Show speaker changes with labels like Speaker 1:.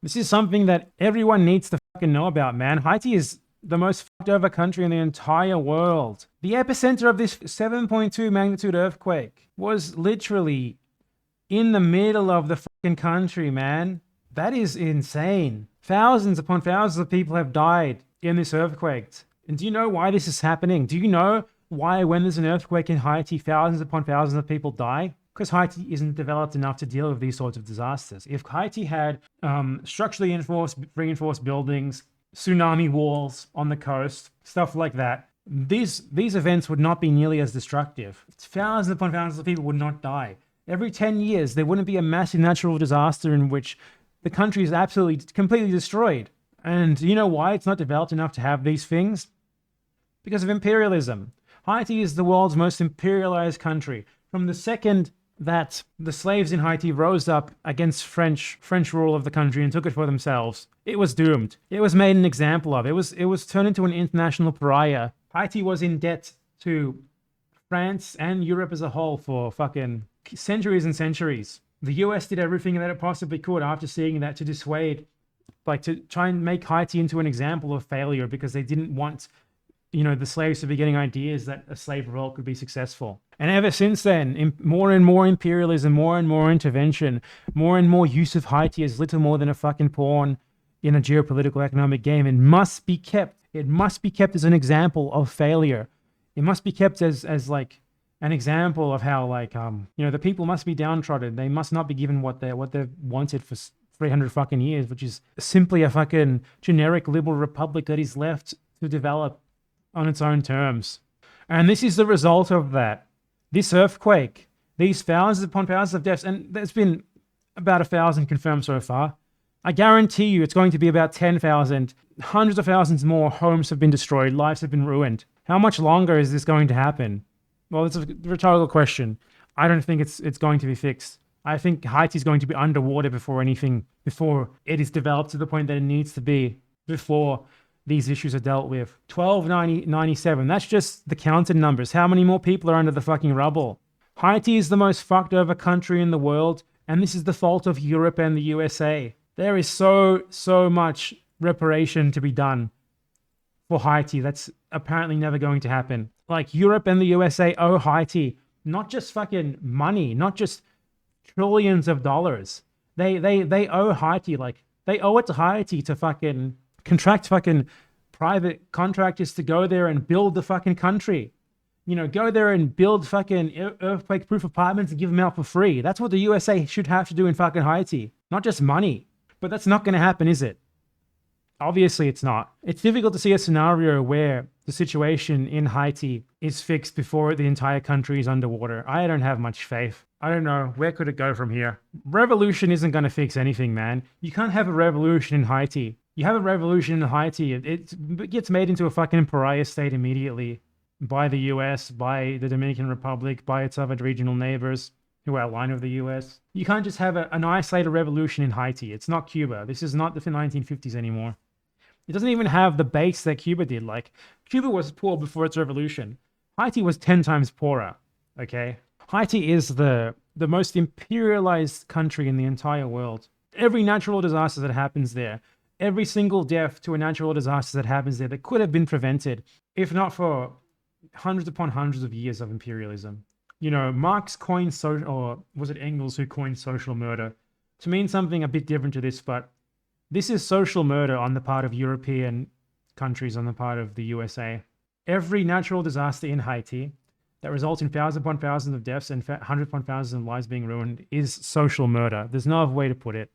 Speaker 1: This is something that everyone needs to fucking know about, man. Haiti is the most fucked over country in the entire world. The epicenter of this 7.2 magnitude earthquake was literally in the middle of the fucking country, man. That is insane. Thousands upon thousands of people have died in this earthquake. And do you know why this is happening? Do you know why, when there's an earthquake in Haiti, thousands upon thousands of people die? Because Haiti isn't developed enough to deal with these sorts of disasters. If Haiti had structurally reinforced buildings, tsunami walls on the coast, stuff like that, these events would not be nearly as destructive. Thousands upon thousands of people would not die. Every 10 years, there wouldn't be a massive natural disaster in which the country is absolutely, completely destroyed. And you know why it's not developed enough to have these things? Because of imperialism. Haiti is the world's most imperialized country. From the second that the slaves in Haiti rose up against French rule of the country and took it for themselves, it was doomed. It was made an example of. It was turned into an international pariah. Haiti was in debt to France and Europe as a whole for fucking centuries and centuries. The US did everything that it possibly could after seeing that to dissuade, like to try and make Haiti into an example of failure because they didn't want, you know, the slaves to be getting ideas that a slave revolt could be successful. And ever since then, more and more imperialism, more and more intervention, more and more use of Haiti as little more than a fucking pawn in a geopolitical economic game. It must be kept. It must be kept as an example of failure. It must be kept as like an example of how, like, you know, the people must be downtrodden. They must not be given what they've wanted for 300 fucking years, which is simply a fucking generic liberal republic that is left to develop on its own terms. And this is the result of that. This earthquake, these thousands upon thousands of deaths, and there's been about 1,000 confirmed so far. I guarantee you it's going to be about 10,000. Hundreds of thousands more homes have been destroyed, lives have been ruined. How much longer is this going to happen? Well, it's a rhetorical question. I don't think it's going to be fixed. I think Haiti is going to be underwater before it is developed to the point that it needs to be, before these issues are dealt with. 1297, that's just the counted numbers. How many more people are under the fucking rubble? Haiti is the most fucked over country in the world, and this is the fault of Europe and the USA. There is so much reparation to be done for Haiti. That's apparently never going to happen. Like, Europe and the USA owe Haiti not just fucking money, not just trillions of dollars. They owe Haiti, like, they owe it to Haiti to fucking contract fucking private contractors to go there and build the fucking country. You know, go there and build fucking earthquake-proof apartments and give them out for free. That's what the USA should have to do in fucking Haiti. Not just money. But that's not going to happen, is it? Obviously, it's not. It's difficult to see a scenario where the situation in Haiti is fixed before the entire country is underwater. I don't have much faith. I don't know. Where could it go from here? Revolution isn't going to fix anything, man. You can't have a revolution in Haiti. You have a revolution in Haiti, it gets made into a fucking pariah state immediately by the US, by the Dominican Republic, by its other regional neighbors who outline of the US. You can't just have an isolated revolution in Haiti. It's not Cuba. This is not the 1950s anymore. It doesn't even have the base that Cuba did. Like, Cuba was poor before its revolution. Haiti was 10 times poorer, okay? Haiti is the most imperialized country in the entire world. Every natural disaster that happens there, every single death to a natural disaster that happens there that could have been prevented, if not for hundreds upon hundreds of years of imperialism. You know, Marx coined or was it Engels who coined social murder to mean something a bit different to this, but this is social murder on the part of European countries, on the part of the USA. Every natural disaster in Haiti that results in thousands upon thousands of deaths and hundreds upon thousands of lives being ruined is social murder. There's no other way to put it.